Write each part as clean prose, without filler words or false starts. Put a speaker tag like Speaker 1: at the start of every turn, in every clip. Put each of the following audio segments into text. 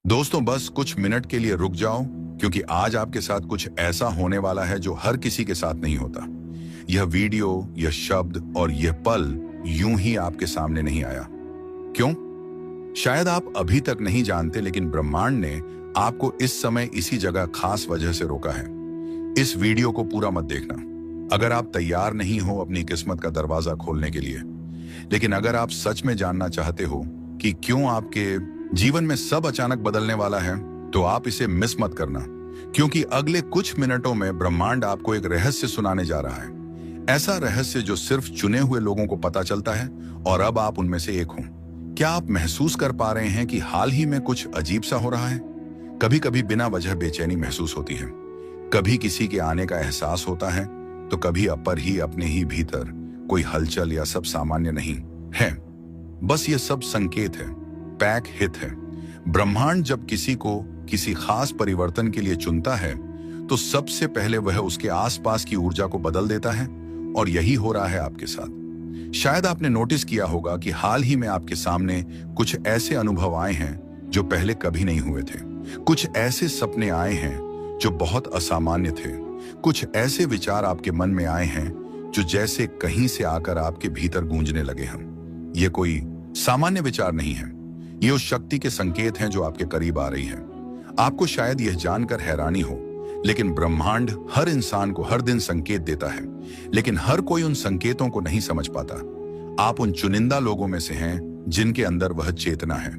Speaker 1: दोस्तों बस कुछ मिनट के लिए रुक जाओ, क्योंकि आज आपके साथ कुछ ऐसा होने वाला है जो हर किसी के साथ नहीं होता। यह वीडियो, यह शब्द और यह पल यूं ही आपके सामने नहीं आया। क्यों? शायद आप अभी तक नहीं जानते, लेकिन ब्रह्मांड ने आपको इस समय इसी जगह खास वजह से रोका है। इस वीडियो को पूरा मत देखना अगर आप तैयार नहीं हो अपनी किस्मत का दरवाजा खोलने के लिए। लेकिन अगर आप सच में जानना चाहते हो कि क्यों आपके जीवन में सब अचानक बदलने वाला है, तो आप इसे मिस मत करना, क्योंकि अगले कुछ मिनटों में ब्रह्मांड आपको एक रहस्य सुनाने जा रहा है। ऐसा रहस्य जो सिर्फ चुने हुए लोगों को पता चलता है, और अब आप उनमें से एक हो। क्या आप महसूस कर पा रहे हैं कि हाल ही में कुछ अजीब सा हो रहा है? कभी कभी बिना वजह बेचैनी महसूस होती है, कभी किसी के आने का एहसास होता है, तो कभी अपर ही अपने ही भीतर कोई हलचल या सब सामान्य नहीं है। बस ये सब संकेत है, पैक हित है। ब्रह्मांड जब किसी को किसी खास परिवर्तन के लिए चुनता है, तो सबसे पहले वह उसके आसपास की ऊर्जा को बदल देता है, और यही हो रहा है आपके साथ। शायद आपने नोटिस किया होगा कि हाल ही में आपके सामने कुछ ऐसे अनुभव आए हैं जो पहले कभी नहीं हुए थे। कुछ ऐसे सपने आए हैं जो बहुत असामान्य थे। कुछ ऐसे विचार आपके मन में आए हैं जो जैसे कहीं से आकर आपके भीतर गूंजने लगे हैं। ये कोई सामान्य विचार नहीं है, ये उस शक्ति के संकेत हैं जो आपके करीब आ रही है। आपको शायद यह जानकर हैरानी हो, लेकिन ब्रह्मांड हर इंसान को हर दिन संकेत देता है, लेकिन हर कोई उन संकेतों को नहीं समझ पाता। आप उन चुनिंदा लोगों में से हैं जिनके अंदर वह चेतना है।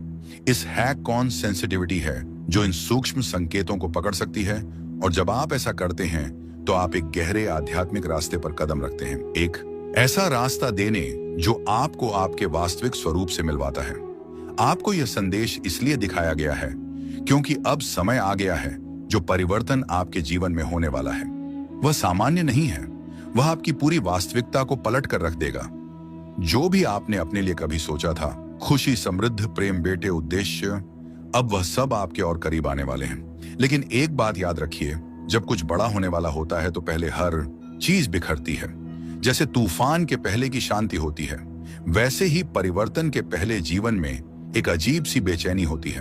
Speaker 1: इस हैक कौन सेंसिटिविटी है जो इन सूक्ष्म संकेतों को पकड़ सकती है, और जब आप ऐसा करते हैं तो आप एक गहरे आध्यात्मिक रास्ते पर कदम रखते हैं। एक ऐसा रास्ता देने जो आपको आपके वास्तविक स्वरूप से मिलवाता है। आपको यह संदेश इसलिए दिखाया गया है क्योंकि अब समय आ गया है जो परिवर्तन आपके जीवन में होने वाला है। वह सामान्य नहीं है, वह आपकी पूरी वास्तविकता को पलट कर रख देगा। जो भी आपने अपने लिए कभी सोचा था, खुशी, समृद्ध, प्रेम, बेटे, उद्देश्य, अब वह सब आपके और करीब आने वाले हैं। लेकिन एक बात याद रखिए, जब कुछ बड़ा होने वाला होता है तो पहले हर चीज बिखरती है। जैसे तूफान के पहले की शांति होती है, वैसे ही परिवर्तन के पहले जीवन में एक अजीब सी बेचैनी होती है।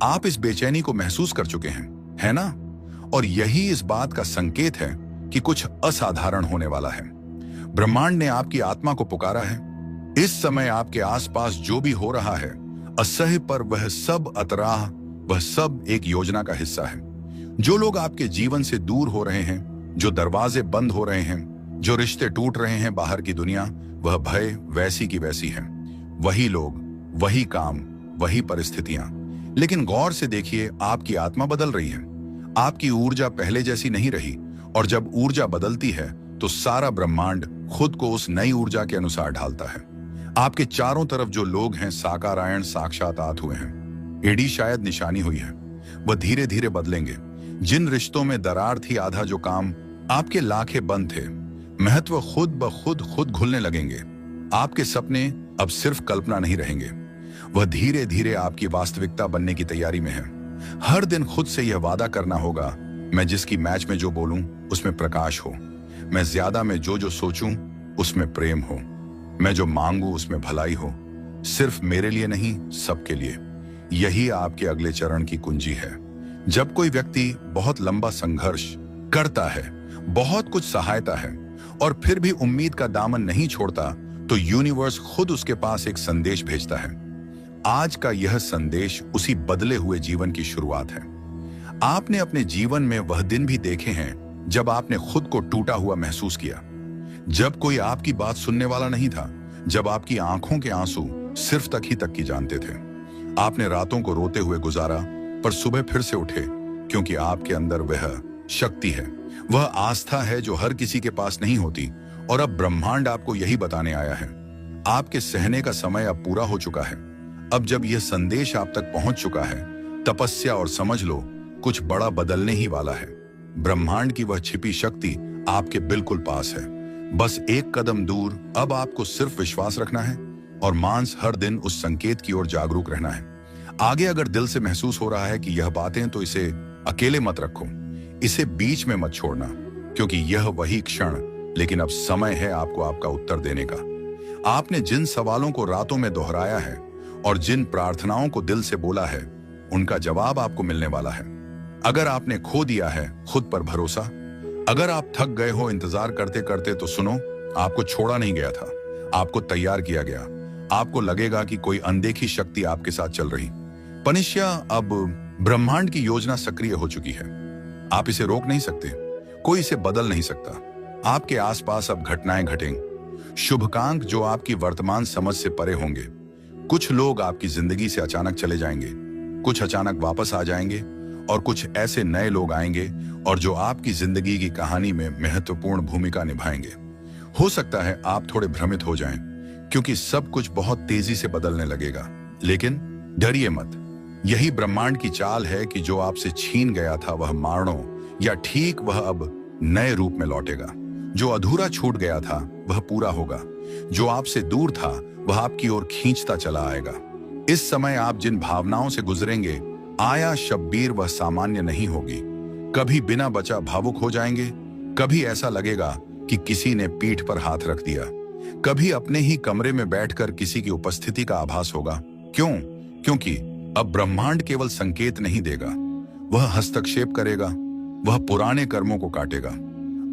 Speaker 1: आप इस बेचैनी को महसूस कर चुके हैं, है ना? और यही इस बात का संकेत है कि कुछ असाधारण होने वाला है। ब्रह्मांड ने आपकी आत्मा को पुकारा है। इस समय आपके आसपास जो भी हो रहा है असह्य, पर वह सब अतराह, वह सब एक योजना का हिस्सा है। जो लोग आपके जीवन से दूर हो रहे हैं, जो दरवाजे बंद हो रहे हैं, जो रिश्ते टूट रहे हैं, बाहर की दुनिया, वह भय वैसी की वैसी है। वही लोग, वही काम, वही परिस्थितियां। लेकिन गौर से देखिए, आपकी आत्मा बदल रही है। आपकी ऊर्जा पहले जैसी नहीं रही, और जब ऊर्जा बदलती है तो सारा ब्रह्मांड खुद को उस नई ऊर्जा के अनुसार ढालता है। आपके चारों तरफ जो लोग हैं, साकारायण साक्षात हुए हैं। एडी शायद निशानी हुई है, वह धीरे धीरे बदलेंगे। जिन रिश्तों में दरार थी, आधा जो काम आपके लाखे बंद थे, महत्व खुद ब खुद घुलने लगेंगे। आपके सपने अब सिर्फ कल्पना नहीं रहेंगे, वह धीरे धीरे आपकी वास्तविकता बनने की तैयारी में है। हर दिन खुद से यह वादा करना होगा, मैं जिसकी मैच में जो बोलूं उसमें प्रकाश हो, मैं ज्यादा में जो सोचूं उसमें प्रेम हो, मैं जो मांगू उसमें भलाई हो, सिर्फ मेरे लिए नहीं, सबके लिए। यही आपके अगले चरण की कुंजी है। जब कोई व्यक्ति बहुत लंबा संघर्ष करता है, बहुत कुछ सहायता है, और फिर भी उम्मीद का दामन नहीं छोड़ता, तो यूनिवर्स खुद उसके पास एक संदेश भेजता है। आज का यह संदेश उसी बदले हुए जीवन की शुरुआत है। आपने अपने जीवन में वह दिन भी देखे हैं जब आपने खुद को टूटा हुआ महसूस किया, जब कोई आपकी बात सुनने वाला नहीं था, जब आपकी आंखों के आंसू सिर्फ तक ही तक की जानते थे। आपने रातों को रोते हुए गुजारा, पर सुबह फिर से उठे, क्योंकि आपके अंदर वह शक्ति है, वह आस्था है जो हर किसी के पास नहीं होती। और अब ब्रह्मांड आपको यही बताने आया है, आपके सहने का समय अब पूरा हो चुका है। अब जब यह संदेश आप तक पहुंच चुका है, तपस्या और समझ लो, कुछ बड़ा बदलने ही वाला है। ब्रह्मांड की वह छिपी शक्ति आपके बिल्कुल पास है, बस एक कदम दूर। अब आपको सिर्फ विश्वास रखना है और मांस हर दिन उस संकेत की ओर जागरूक रहना है। आगे अगर दिल से महसूस हो रहा है कि यह बातें, तो इसे अकेले मत रखो, इसे बीच में मत छोड़ना, क्योंकि यह वही क्षण, लेकिन अब समय है आपको आपका उत्तर देने का। आपने जिन सवालों को रातों में दोहराया है और जिन प्रार्थनाओं को दिल से बोला है, उनका जवाब आपको मिलने वाला है। अगर आपने खो दिया है खुद पर भरोसा, अगर आप थक गए हो इंतजार करते करते, तो सुनो, आपको छोड़ा नहीं गया था, आपको तैयार किया गया। आपको लगेगा कि कोई अनदेखी शक्ति आपके साथ चल रही। पनिष्या, अब ब्रह्मांड की योजना सक्रिय हो चुकी है। आप इसे रोक नहीं सकते, कोई इसे बदल नहीं सकता। आपके आसपास अब घटनाएं घटेंगी, शुभाकांक जो आपकी वर्तमान समझ से परे होंगे। कुछ लोग आपकी जिंदगी से अचानक चले जाएंगे, कुछ अचानक वापस आ जाएंगे, और कुछ ऐसे नए लोग आएंगे और जो आपकी जिंदगी की कहानी में महत्वपूर्ण भूमिका निभाएंगे। हो सकता है आप थोड़े भ्रमित हो जाएं, क्योंकि सब कुछ बहुत तेजी से बदलने लगेगा, लेकिन डरिए मत। यही ब्रह्मांड की चाल है कि जो आपसे छीन गया था वह मारणों या ठीक वह अब नए रूप में लौटेगा। जो अधूरा छूट गया था वह पूरा होगा, जो आपसे दूर था वह आपकी ओर खींचता चला आएगा। इस समय आप जिन भावनाओं से गुजरेंगे, आया शब्बीर वह सामान्य नहीं होगी। कभी बिना बचा भावुक हो जाएंगे, कभी ऐसा लगेगा कि किसी ने पीठ पर हाथ रख दिया, कभी अपने ही कमरे में बैठकर किसी की उपस्थिति का आभास होगा। क्यों? क्योंकि अब ब्रह्मांड केवल संकेत नहीं देगा, वह हस्तक्षेप करेगा, वह पुराने कर्मों को काटेगा,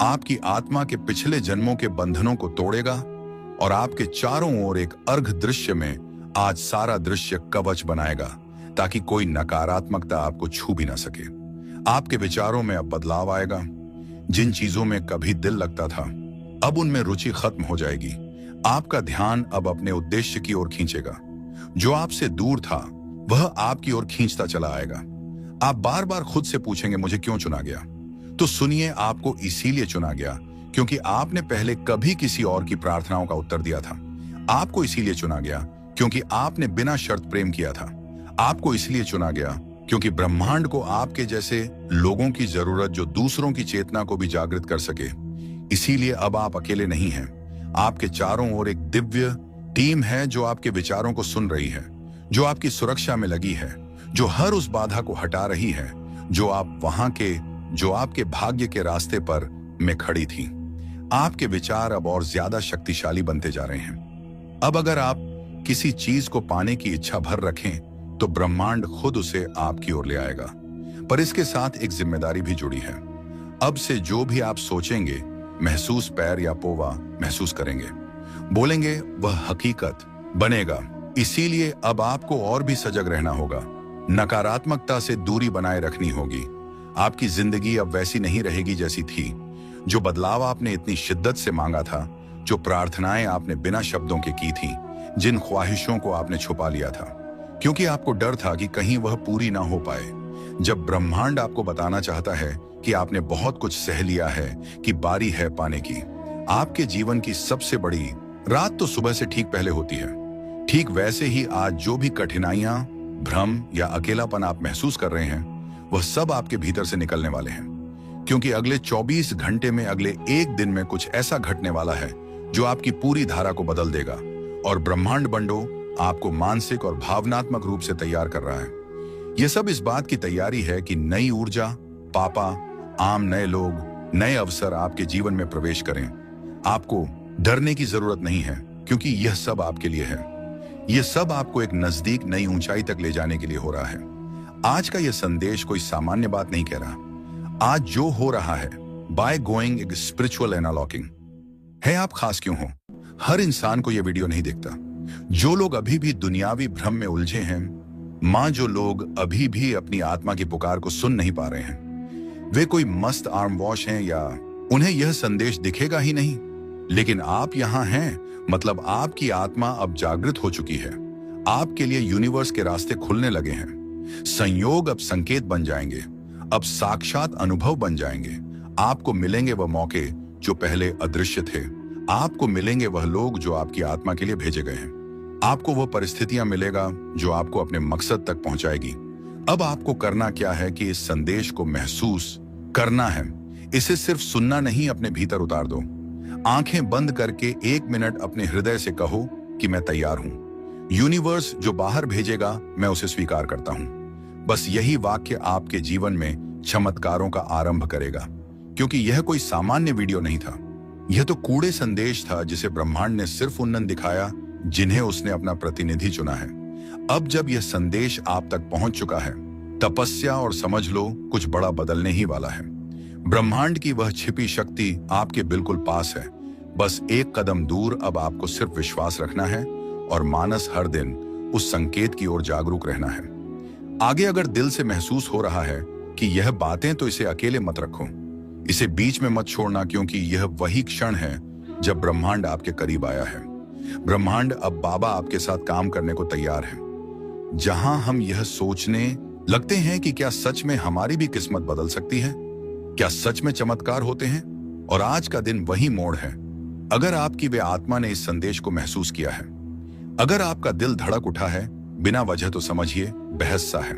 Speaker 1: आपकी आत्मा के पिछले जन्मों के बंधनों को तोड़ेगा, और आपके चारों ओर एक अर्घ दृश्य में आज सारा दृश्य कवच बनाएगा, ताकि कोई नकारात्मकता आपको छू भी ना सके। आपके विचारों में अब बदलाव आएगा। जिन चीजों में कभी दिल लगता था, अब उनमें रुचि खत्म हो जाएगी। आपका ध्यान अब अपने उद्देश्य की ओर खींचेगा। जो आपसे दूर था वह आपकी ओर खींचता चला आएगा। आप बार बार खुद से पूछेंगे, मुझे क्यों चुना गया? तो सुनिए, आपको इसीलिए चुना गया क्योंकि आपने पहले कभी किसी और की प्रार्थनाओं का उत्तर दिया था। आपको इसीलिए चुना गया क्योंकि आपने बिना शर्त प्रेम किया था। आपको इसलिए चुना गया क्योंकि ब्रह्मांड को आपके जैसे लोगों की जरूरत जो दूसरों की चेतना को भी जागृत कर सके। इसीलिए अब आप अकेले नहीं हैं। आपके चारों ओर एक दिव्य टीम है जो आपके विचारों को सुन रही है, जो आपकी सुरक्षा में लगी है, जो हर उस बाधा को हटा रही है जो आपके भाग्य के रास्ते पर में खड़ी थी। आपके विचार अब और ज्यादा शक्तिशाली बनते जा रहे हैं। अब अगर आप किसी चीज को पाने की इच्छा भर रखें तो ब्रह्मांड खुद उसे आपकी ओर ले आएगा। पर इसके साथ एक जिम्मेदारी भी जुड़ी है। अब से जो भी आप सोचेंगे, महसूस पैर या पोवा महसूस करेंगे, बोलेंगे, वह हकीकत बनेगा। इसीलिए अब आपको और भी सजग रहना होगा। नकारात्मकता से दूरी बनाए रखनी होगी। आपकी जिंदगी अब वैसी नहीं रहेगी जैसी थी। जो बदलाव आपने इतनी शिद्दत से मांगा था, जो प्रार्थनाएं आपने बिना शब्दों के की थी, जिन ख्वाहिशों को आपने छुपा लिया था क्योंकि आपको डर था कि कहीं वह पूरी ना हो पाए। जब ब्रह्मांड आपको बताना चाहता है कि आपने बहुत कुछ सह लिया है, कि बारी है पाने की। आपके जीवन की सबसे बड़ी रात तो सुबह से ठीक पहले होती है। ठीक वैसे ही आज जो भी कठिनाइयां, भ्रम या अकेलापन आप महसूस कर रहे हैं, वह सब आपके भीतर से निकलने वाले हैं। क्योंकि अगले 24 घंटे में, अगले एक दिन में कुछ ऐसा घटने वाला है जो आपकी पूरी धारा को बदल देगा। और ब्रह्मांड बंडो आपको मानसिक और भावनात्मक रूप से तैयार कर रहा है। यह सब इस बात की तैयारी है कि नई ऊर्जा, पापा, आम नए लोग, नए अवसर आपके जीवन में प्रवेश करें। आपको डरने की जरूरत नहीं है क्योंकि यह सब आपके लिए है। यह सब आपको एक नजदीक नई ऊंचाई तक ले जाने के लिए हो रहा है। आज का यह संदेश कोई सामान्य बात नहीं कह रहा। आज जो हो रहा है, बाय गोइंग एक स्पिरिचुअल एनालॉकिंग है। आप खास क्यों हो? हर इंसान को यह वीडियो नहीं देखता। जो लोग अभी भी दुनियावी भ्रम में उलझे हैं, मां, जो लोग अभी भी अपनी आत्मा की पुकार को सुन नहीं पा रहे हैं, वे कोई मस्त आर्म वॉश हैं या उन्हें यह संदेश दिखेगा ही नहीं। लेकिन आप यहां हैं, मतलब आपकी आत्मा अब जागृत हो चुकी है। आपके लिए यूनिवर्स के रास्ते खुलने लगे हैं। संयोग अब संकेत बन जाएंगे, अब साक्षात अनुभव बन जाएंगे। आपको मिलेंगे वह मौके जो पहले अदृश्य थे। आपको मिलेंगे वह लोग जो आपकी आत्मा के लिए भेजे गए हैं। आपको वह परिस्थितियां मिलेगा जो आपको अपने मकसद तक पहुंचाएगी। अब आपको करना क्या है कि इस संदेश को महसूस करना है। इसे सिर्फ सुनना नहीं, अपने भीतर उतार दो। आंखें बंद करके 1 मिनट अपने हृदय से कहो कि मैं तैयार हूं। यूनिवर्स जो बाहर भेजेगा, मैं उसे स्वीकार करता हूं। बस यही वाक्य आपके जीवन में चमत्कारों का आरंभ करेगा। क्योंकि यह कोई सामान्य वीडियो नहीं था। यह तो कूड़े संदेश था जिसे ब्रह्मांड ने सिर्फ उन्हें दिखाया जिन्हें उसने अपना प्रतिनिधि चुना है। अब जब यह संदेश आप तक पहुंच चुका है, तपस्या और समझ लो कुछ बड़ा बदलने ही वाला है। ब्रह्मांड की वह छिपी शक्ति आपके बिल्कुल पास है। बस एक कदम दूर। अब आपको सिर्फ विश्वास रखना है और मानस हर दिन उस संकेत की ओर जागरूक रहना है। आगे अगर दिल से महसूस हो रहा है कि यह बातें, तो इसे अकेले मत रखो, इसे बीच में मत छोड़ना, क्योंकि यह वही क्षण है जब ब्रह्मांड आपके करीब आया है। ब्रह्मांड अब बाबा आपके साथ काम करने को तैयार है। जहां हम यह सोचने लगते हैं कि क्या सच में हमारी भी किस्मत बदल सकती है, क्या सच में चमत्कार होते हैं, और आज का दिन वही मोड़ है। अगर आपकी वे आत्मा ने इस संदेश को महसूस किया है, अगर आपका दिल धड़क उठा है बिना वजह, तो समझिए बहस सा है।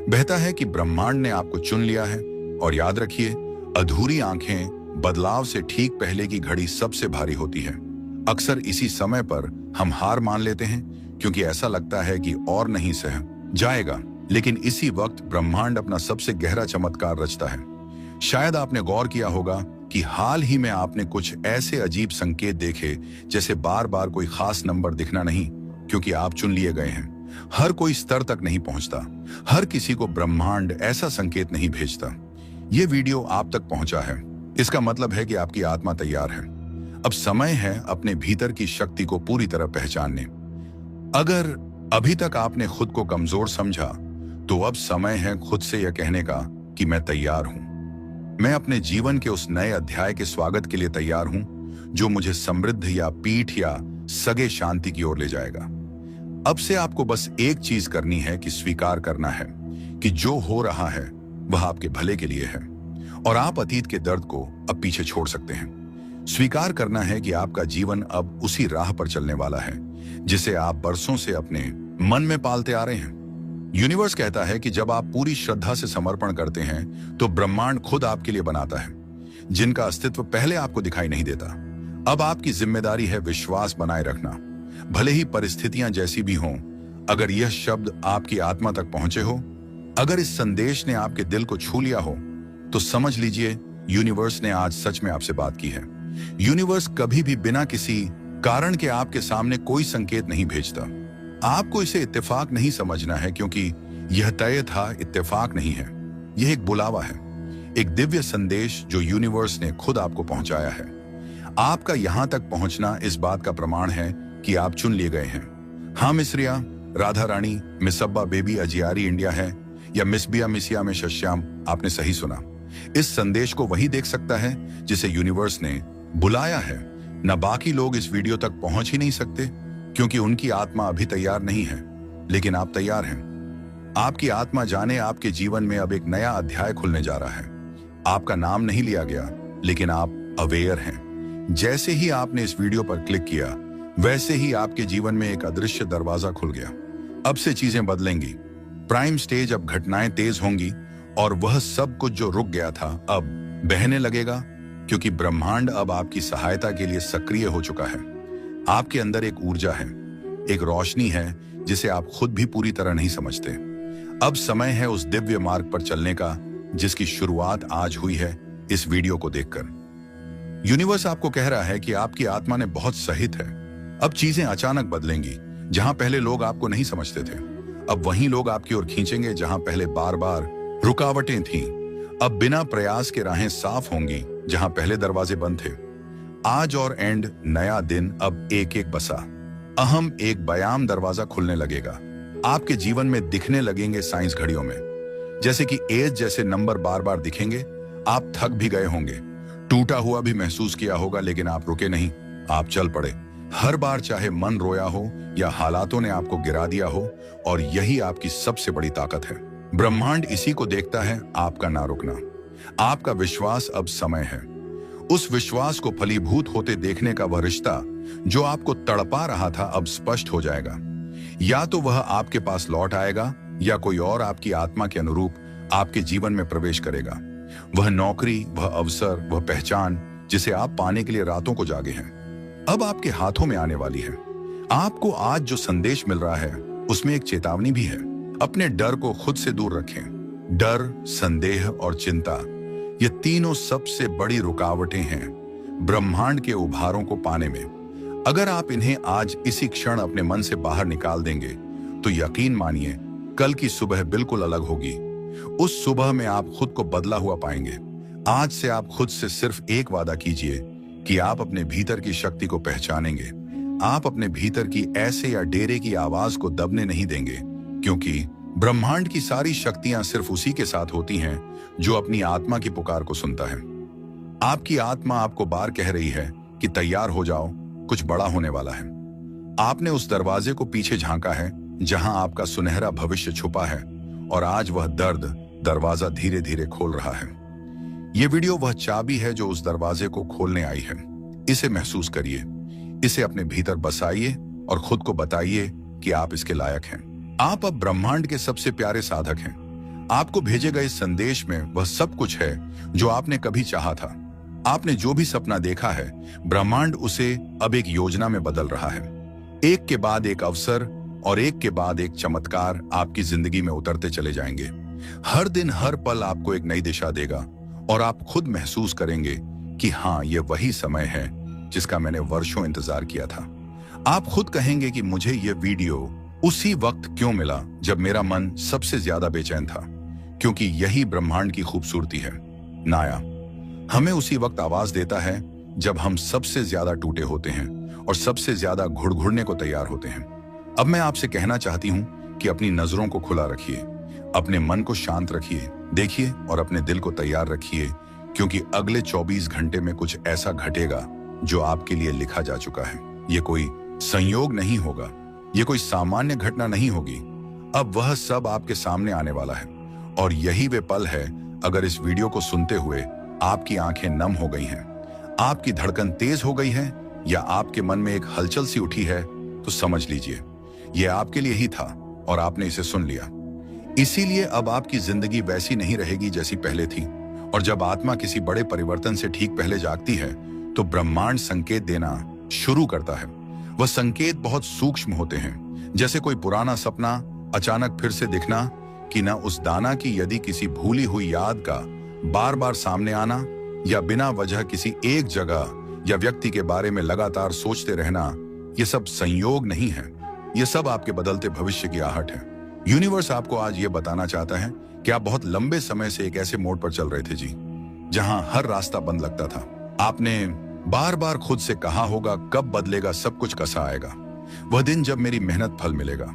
Speaker 1: बहता है कि ब्रह्मांड ने आपको चुन लिया है। और याद रखिए, अधूरी आंखें बदलाव से ठीक पहले की घड़ी सबसे भारी होती है। अक्सर इसी समय पर हम हार मान लेते हैं, क्योंकि ऐसा लगता है कि और नहीं सह जाएगा। लेकिन इसी वक्त ब्रह्मांड अपना सबसे गहरा चमत्कार रचता है। शायद आपने गौर किया होगा कि हाल ही में आपने कुछ ऐसे अजीब संकेत देखे, जैसे बार बार कोई खास नंबर दिखना नहीं, क्योंकि आप चुन लिए गए हैं। हर कोई स्तर तक नहीं पहुंचता, हर किसी को ब्रह्मांड ऐसा संकेत नहीं भेजता। यह वीडियो आप तक पहुंचा है, इसका मतलब है कि आपकी आत्मा तैयार है। अब समय है अपने भीतर की शक्ति को पूरी तरह पहचानने। अगर अभी तक आपने खुद को कमजोर समझा, तो अब समय है खुद से यह कहने का कि मैं तैयार हूं। मैं अपने जीवन के उस नए अध्याय के स्वागत के लिए तैयार हूं, जो मुझे समृद्ध या पीठ या सगे शांति की ओर ले जाएगा। अब से आपको बस एक चीज करनी है कि स्वीकार करना है कि जो हो रहा है वह आपके भले के लिए है, और आप अतीत के दर्द को अब पीछे छोड़ सकते हैं। स्वीकार करना है कि आपका जीवन अब उसी राह पर चलने वाला है जिसे आप बरसों से अपने मन में पालते आ रहे हैं। यूनिवर्स कहता है कि जब आप पूरी श्रद्धा से समर्पण करते हैं, तो ब्रह्मांड खुद आपके लिए बनाता है, जिनका अस्तित्व पहले आपको दिखाई नहीं देता। अब आपकी जिम्मेदारी है विश्वास बनाए रखना, भले ही परिस्थितियां जैसी भी हों। अगर यह शब्द आपकी आत्मा तक पहुंचे हो, अगर इस संदेश ने आपके दिल को छू लिया हो, तो समझ लीजिए यूनिवर्स ने आज सच में आपसे बात की है। यूनिवर्स कभी भी बिना किसी कारण के आपके सामने कोई संकेत नहीं भेजता। आपको इसे इत्तेफाक नहीं समझना है, क्योंकि यह तय था, इत्तेफाक नहीं है। यह एक बुलावा है, एक दिव्य संदेश जो यूनिवर्स ने खुद आपको पहुंचाया है। आपका यहां तक पहुंचना इस बात का प्रमाण है कि आप चुन लिए गए हैं। हाँ, मिस रिया, राधा रानी, मिस अब्बा बेबी अजियारी इंडिया है, या मिस बिया मिसिया में शश्याम, आपने सही सुना। इस संदेश को वही देख सकता है जिसे यूनिवर्स ने बुलाया है। न बाकी लोग इस वीडियो तक पहुंच ही नहीं सकते, क्योंकि उनकी आत्मा अभी तैयार नहीं है, लेकिन आप तैयार हैं। आपकी आत्मा जाने आपके जीवन में अब एक नया अध्याय खुलने जा रहा है। आपका नाम नहीं लिया गया, लेकिन आप अवेयर हैं। जैसे ही आपने इस वीडियो पर क्लिक किया, वैसे ही आपके जीवन में एक अदृश्य दरवाजा खुल गया। अब से चीजें बदलेंगी। प्राइम स्टेज, अब घटनाएं तेज होंगी, और वह सब कुछ जो रुक गया था अब बहने लगेगा, क्योंकि ब्रह्मांड अब आपकी सहायता के लिए सक्रिय हो चुका है। आपके अंदर एक ऊर्जा है, एक रोशनी है जिसे आप खुद भी पूरी तरह नहीं समझते। अब समय है उस दिव्य मार्ग पर चलने का, जिसकी शुरुआत आज हुई है इस वीडियो को देखकर। यूनिवर्स आपको कह रहा है कि आपकी आत्मा ने बहुत सहित है। अब चीजें अचानक बदलेंगी। जहां पहले लोग आपको नहीं समझते थे, अब वहीं लोग आपकी ओर खींचेंगे। जहां पहले बार बार रुकावटें थीं, अब बिना प्रयास के राहें साफ होंगी। जहां पहले दरवाजे बंद थे, आज और एंड नया दिन अब एक एक बसा अहम एक बयाम दरवाजा खुलने लगेगा। आपके जीवन में दिखने लगेंगे साइंस घड़ियों में, जैसे कि एज जैसे नंबर बार बार दिखेंगे। आप थक भी गए होंगे, टूटा हुआ भी महसूस किया होगा, लेकिन आप रुके नहीं, आप चल पड़े। हर बार, चाहे मन रोया हो या हालातों ने आपको गिरा दिया हो, और यही आपकी सबसे बड़ी ताकत है। ब्रह्मांड इसी को देखता है, आपका ना रुकना, आपका विश्वास। अब समय है उस विश्वास को फलीभूत होते देखने का। वह रिश्ता जो आपको तड़पा रहा था अब स्पष्ट हो जाएगा। या तो वह आपके पास लौट आएगा, या कोई और आपकी आत्मा के अनुरूप आपके जीवन में प्रवेश करेगा। वह नौकरी, वह अवसर, वह पहचान जिसे आप पाने के लिए रातों को जागे हैं, अब आपके हाथों में आने वाली है। आपको आज जो संदेश मिल रहा है, उसमें एक चेतावनी भी है। अपने डर को खुद से दूर रखें। डर, संदेह और चिंता, ये तीनों सबसे बड़ी रुकावटें हैं ब्रह्मांड के उपहारों को पाने में। अगर आप इन्हें आज इसी क्षण अपने मन से बाहर निकाल देंगे, तो यकीन मानिए कल की सुबह बिल्कुल अलग होगी। उस सुबह में आप खुद को बदला हुआ पाएंगे। आज से आप खुद से सिर्फ एक वादा कीजिए कि आप अपने भीतर की शक्ति को पहचानेंगे। आप अपने भीतर की ऐसे या डेरे की आवाज को दबने नहीं देंगे, क्योंकि ब्रह्मांड की सारी शक्तियां सिर्फ उसी के साथ होती हैं जो अपनी आत्मा की पुकार को सुनता है। आपकी आत्मा आपको बार कह रही है कि तैयार हो जाओ, कुछ बड़ा होने वाला है। आपने उस दरवाजे को पीछे झांका है जहां आपका सुनहरा भविष्य छुपा है, और आज वह दर्द दरवाजा धीरे धीरे खोल रहा है। यह वीडियो वह चाबी है जो उस दरवाजे को खोलने आई है। इसे महसूस करिए, इसे अपने भीतर बसाइए और खुद को बताइए कि आप इसके लायक हैं। आप अब ब्रह्मांड के सबसे प्यारे साधक हैं। आपको भेजे गए संदेश में वह सब कुछ है जो आपने कभी चाहा था। आपने जो भी सपना देखा है, ब्रह्मांड उसे अब एक योजना में बदल रहा है। एक के बाद एक अवसर और एक के बाद एक चमत्कार आपकी जिंदगी में उतरते चले जाएंगे। हर दिन हर पल आपको एक नई दिशा देगा और आप खुद महसूस करेंगे कि हाँ, यह वही समय है जिसका मैंने वर्षों इंतजार किया था। आप खुद कहेंगे कि मुझे यह वीडियो उसी वक्त क्यों मिला जब मेरा मन सबसे ज्यादा बेचैन था, क्योंकि यही ब्रह्मांड की खूबसूरती है। नाया हमें उसी वक्त आवाज देता है जब हम सबसे ज्यादा टूटे होते हैं और सबसे ज्यादा घुड़घुड़ने को तैयार होते हैं। अब मैं आपसे कहना चाहती हूं कि अपनी नजरों को खुला रखिए, अपने मन को शांत रखिए, देखिए और अपने दिल को तैयार रखिए, क्योंकि अगले 24 घंटे में कुछ ऐसा घटेगा जो आपके लिए लिखा जा चुका है। ये कोई संयोग नहीं होगा, ये कोई सामान्य घटना नहीं होगी। अब वह सब आपके सामने आने वाला है, और यही वे पल है। अगर इस वीडियो को सुनते हुए आपकी आंखें नम हो गई हैं, आपकी धड़कन तेज हो गई है, या आपके मन में एक हलचल सी उठी है, तो समझ लीजिए यह आपके लिए ही था और आपने इसे सुन लिया। इसीलिए अब आपकी जिंदगी वैसी नहीं रहेगी जैसी पहले थी। और जब आत्मा किसी बड़े परिवर्तन से ठीक पहले जागती है, तो ब्रह्मांड संकेत देना शुरू करता है। वह संकेत बहुत सूक्ष्म होते हैं, जैसे कोई पुराना सपना अचानक फिर से दिखना, कि न उस दाना की यदि किसी भूली हुई याद का बार बार सामने आना, या बिना वजह किसी एक जगह या व्यक्ति के बारे में लगातार सोचते रहना। ये सब संयोग नहीं है, ये सब आपके बदलते भविष्य की आहट है। यूनिवर्स आपको आज ये बताना चाहता है कि आप बहुत लंबे समय से एक ऐसे मोड़ पर चल रहे थे जी, जहां हर रास्ता बंद लगता था। आपने बार बार खुद से कहा होगा, कब बदलेगा सब कुछ, कैसा आएगा वह दिन जब मेरी मेहनत फल मिलेगा,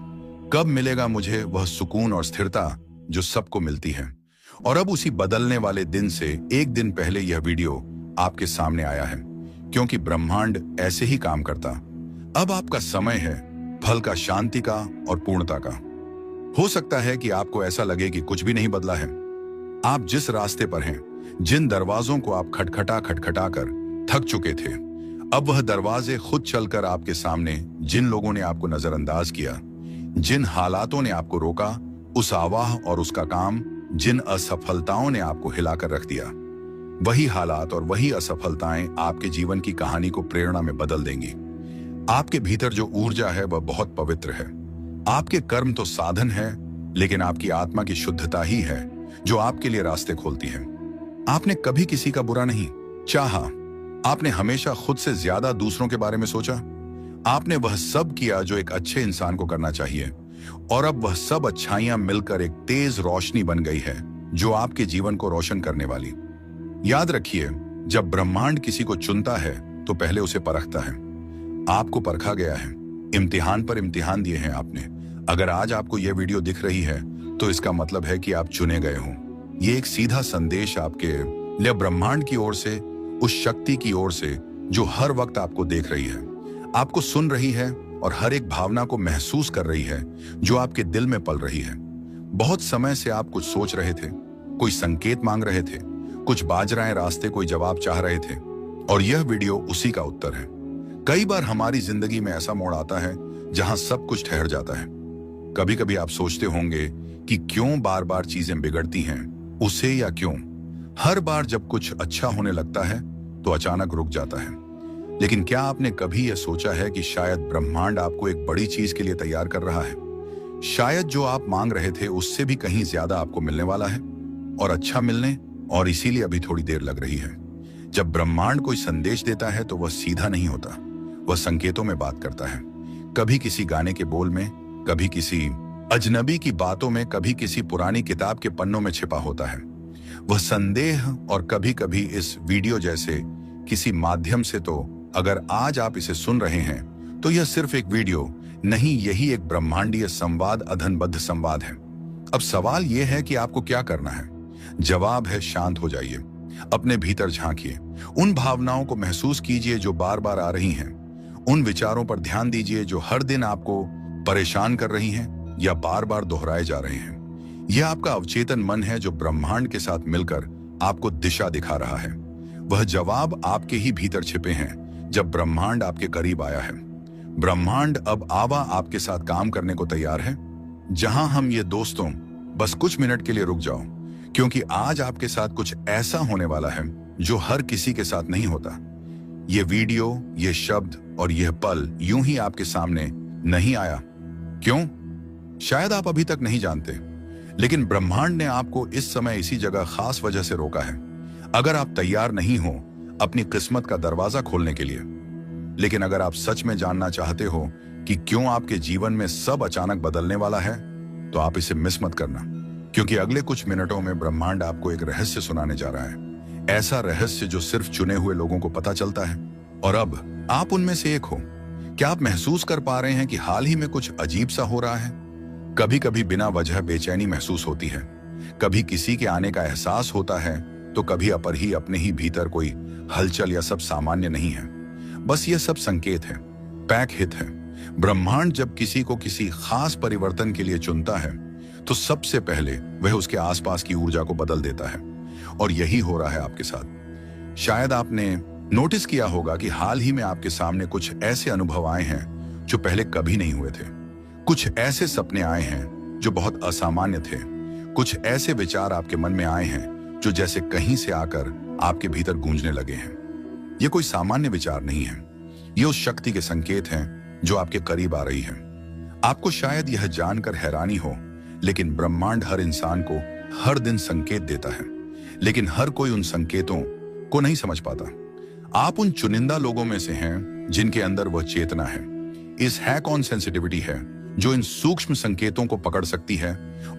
Speaker 1: कब मिलेगा मुझे वह सुकून और स्थिरता जो सबको मिलती है। और अब उसी बदलने वाले दिन से एक दिन पहले यह वीडियो आपके सामने आया है, क्योंकि ब्रह्मांड ऐसे ही काम करता। अब आपका समय है फल का, शांति का और पूर्णता का। हो सकता है कि आपको ऐसा लगे कि कुछ भी नहीं बदला है। आप जिस रास्ते पर हैं, जिन दरवाजों को आप खटखटा खटखटा कर थक चुके थे, अब वह दरवाजे खुद चलकर आपके सामने, जिन लोगों ने आपको नजरअंदाज किया, जिन हालातों ने आपको रोका, उस आवाह और उसका काम, जिन असफलताओं ने आपको हिलाकर रख दिया, वही हालात और वही असफलताएं आपके जीवन की कहानी को प्रेरणा में बदल देंगी। आपके भीतर जो ऊर्जा है वह बहुत पवित्र है। आपके कर्म तो साधन है, लेकिन आपकी आत्मा की शुद्धता ही है जो आपके लिए रास्ते खोलती है। आपने कभी किसी का बुरा नहीं चाहा, आपने हमेशा खुद से ज्यादा दूसरों के बारे में सोचा। आपने वह सब किया जो एक अच्छे इंसान को करना चाहिए, और अब वह सब अच्छाइयां मिलकर एक तेज रोशनी बन गई है जो आपके जीवन को रोशन करने वाली। याद रखिए, जब ब्रह्मांड किसी को चुनता है तो पहले उसे परखता है। आपको परखा गया है, इम्तिहान पर इम्तिहान दिए हैं आपने। अगर आज आपको यह वीडियो दिख रही है तो इसका मतलब है कि आप चुने गए हो। ये एक सीधा संदेश आपके लिए ब्रह्मांड की ओर से, उस शक्ति की ओर से जो हर वक्त आपको देख रही है, आपको सुन रही है और हर एक भावना को महसूस कर रही है जो आपके दिल में पल रही है। बहुत समय से आप कुछ सोच रहे थे, कोई संकेत मांग रहे थे, कुछ बाज रहे रास्ते कोई जवाब चाह रहे थे, और यह वीडियो उसी का उत्तर है। कई बार हमारी जिंदगी में ऐसा मोड़ आता है जहां सब कुछ ठहर जाता है। कभी कभी आप सोचते होंगे कि क्यों बार बार चीजें बिगड़ती हैं, उसे या क्यों हर बार जब कुछ अच्छा होने लगता है तो अचानक रुक जाता है। लेकिन क्या आपने कभी यह सोचा है कि शायद ब्रह्मांड आपको एक बड़ी चीज के लिए तैयार कर रहा है? शायद जो आप मांग रहे थे उससे भी कहीं ज्यादा आपको मिलने वाला है, और अच्छा मिलने, और इसीलिए अभी थोड़ी देर लग रही है। जब ब्रह्मांड कोई संदेश देता है तो वह सीधा नहीं होता, वह संकेतों में बात करता है। कभी किसी गाने के बोल में, कभी किसी अजनबी की बातों में कभी किसी पुरानी किताब के पन्नों में छिपा होता है वह संदेह, और कभी कभी इस वीडियो जैसे किसी माध्यम से। तो अगर आज आप इसे सुन रहे हैं तो यह सिर्फ एक वीडियो नहीं, यही एक ब्रह्मांडीय संवाद, अधनबद्ध संवाद है। अब सवाल यह है कि आपको क्या करना है। जवाब है शांत हो जाइए, अपने भीतर झांकिए, उन भावनाओं को महसूस कीजिए जो बार बार आ रही हैं, उन विचारों पर ध्यान दीजिए जो हर दिन आपको परेशान कर रही हैं या बार बार दोहराए जा रहे हैं। यह आपका अवचेतन मन है जो ब्रह्मांड के साथ मिलकर आपको दिशा दिखा रहा है। वह जवाब आपके ही भीतर छिपे हैं जब ब्रह्मांड आपके करीब आया है। ब्रह्मांड अब आवा आपके साथ काम करने को तैयार है। जहां हम ये दोस्तों, बस कुछ मिनट के लिए रुक जाओ, क्योंकि आज आपके साथ कुछ ऐसा होने वाला है जो हर किसी के साथ नहीं होता। ये वीडियो, ये शब्द और यह पल यूं ही आपके सामने नहीं आया। क्यों? शायद आप अभी तक नहीं जानते, लेकिन ब्रह्मांड ने आपको इस समय इसी जगह खास वजह से रोका है। अगर आप तैयार नहीं हो अपनी किस्मत का दरवाजा खोलने के लिए, लेकिन अगर आप सच में जानना चाहते हो कि क्यों आपके जीवन में सब अचानक बदलने वाला है, तो आप इसे मिस मत करना, क्योंकि अगले कुछ मिनटों में ब्रह्मांड आपको एक रहस्य सुनाने जा रहा है। ऐसा रहस्य जो सिर्फ चुने हुए लोगों को पता चलता है, और अब आप उनमें से एक हो। क्या आप महसूस कर पा रहे हैं कि हाल ही में कुछ अजीब सा हो रहा है? कभी कभी बिना वजह बेचैनी महसूस होती है, कभी किसी के आने का एहसास होता है, तो कभी अपने ही भीतर कोई हलचल या सब सामान्य नहीं है। बस ये सब संकेत है, पैक हित है। ब्रह्मांड जब किसी को किसी खास परिवर्तन के लिए चुनता है तो सबसे पहले वह उसके आसपास की ऊर्जा को बदल देता है, और यही हो रहा है आपके साथ। शायद आपने नोटिस किया होगा कि हाल ही में आपके सामने कुछ ऐसे अनुभव आए हैं जो पहले कभी नहीं हुए थे। कुछ ऐसे सपने आए हैं जो बहुत असामान्य थे। कुछ ऐसे विचार आपके मन में आए हैं जो जैसे कहीं से आकर आपके भीतर गूंजने लगे हैं। ये कोई सामान्य विचार नहीं है, ये उस शक्ति के संकेत हैं जो आपके करीब आ रही है। आपको शायद यह जानकर हैरानी हो, लेकिन ब्रह्मांड हर इंसान को हर दिन संकेत देता है, लेकिन हर कोई उन संकेतों को नहीं समझ पाता। आप उन चुनिंदा लोगों में से हैं जिनके अंदर वह चेतना है, इस हैक ऑन सेंसिटिविटी है जो इन सूक्ष्म संकेतों को पकड़ सकती है।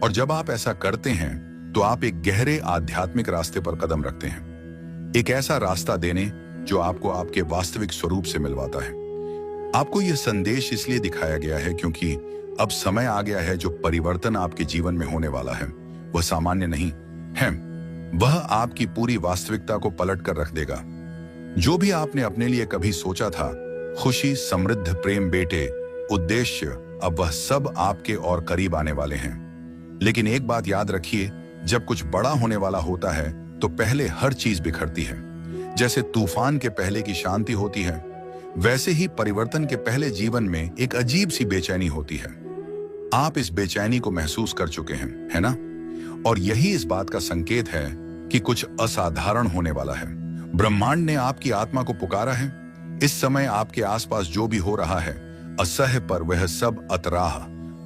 Speaker 1: और जब आप ऐसा करते हैं तो आप एक गहरे आध्यात्मिक रास्ते पर कदम रखते हैं, एक ऐसा रास्ता देने जो आपको आपके वास्तविक स्वरूप से मिलवाता है। आपको यह संदेश इसलिए दिखाया गया है क्योंकि अब समय आ गया है जो परिवर्तन आपके जीवन में होने वाला है वह सामान्य नहीं है, वह आपकी पूरी वास्तविकता को पलट कर रख देगा। जो भी आपने अपने लिए कभी सोचा था, खुशी, समृद्ध, प्रेम, बेटे, उद्देश्य, अब वह सब आपके और करीब आने वाले हैं। लेकिन एक बात याद रखिए, जब कुछ बड़ा होने वाला होता है तो पहले हर चीज बिखरती है। जैसे तूफान के पहले की शांति होती है, वैसे ही परिवर्तन के पहले जीवन में एक अजीब सी बेचैनी होती है। आप इस बेचैनी को महसूस कर चुके हैं, है ना? और यही इस बात का संकेत है कि कुछ असाधारण होने वाला है। ब्रह्मांड ने आपकी आत्मा को पुकारा है। इस समय आपके आसपास जो भी हो रहा है असह्य, पर वह सब अतराह,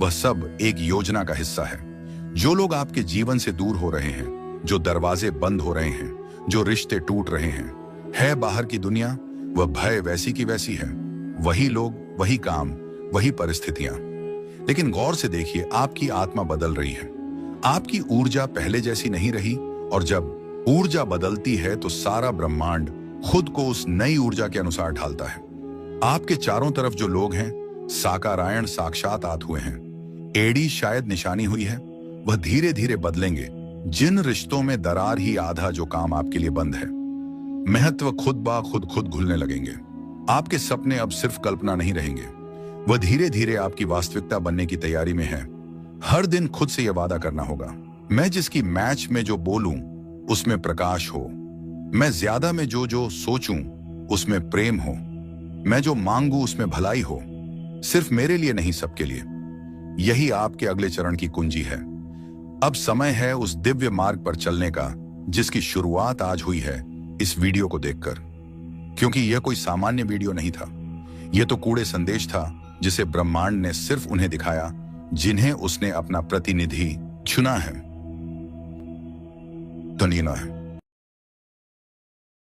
Speaker 1: वह सब एक योजना का हिस्सा है। जो लोग आपके जीवन से दूर हो रहे हैं, जो दरवाजे बंद हो रहे हैं, जो रिश्ते टूट रहे हैं, है बाहर की दुनिया, वह भय वैसी की वैसी है। वही लोग, वही काम, वही परिस्थितियां। लेकिन गौर से देखिए, आपकी आत्मा बदल रही है। आपकी ऊर्जा पहले जैसी नहीं रही, और जब ऊर्जा बदलती है तो सारा ब्रह्मांड खुद को उस नई ऊर्जा के अनुसार ढालता है। आपके चारों तरफ जो लोग हैं, साकारायण साक्षात आत हुए हैं। एडी शायद निशानी हुई है, वह धीरे धीरे बदलेंगे। जिन रिश्तों में दरार ही आधा जो काम आपके लिए बंद है, महत्व खुद बा खुद घुलने लगेंगे। आपके सपने अब सिर्फ कल्पना नहीं रहेंगे, वह धीरे धीरे आपकी वास्तविकता बनने की तैयारी में है। हर दिन खुद से यह वादा करना होगा, मैं जिसकी मैच में जो बोलूं उसमें प्रकाश हो, मैं ज्यादा में जो सोचूं उसमें प्रेम हो, मैं जो मांगू उसमें भलाई हो, सिर्फ मेरे लिए नहीं सबके लिए। यही आपके अगले चरण की कुंजी है। अब समय है उस दिव्य मार्ग पर चलने का जिसकी शुरुआत आज हुई है इस वीडियो को देखकर। क्योंकि यह कोई सामान्य वीडियो नहीं था, यह तो कूड़े संदेश था जिसे ब्रह्मांड ने सिर्फ उन्हें दिखाया जिन्हें उसने अपना प्रतिनिधि चुना है। धन्यवाद।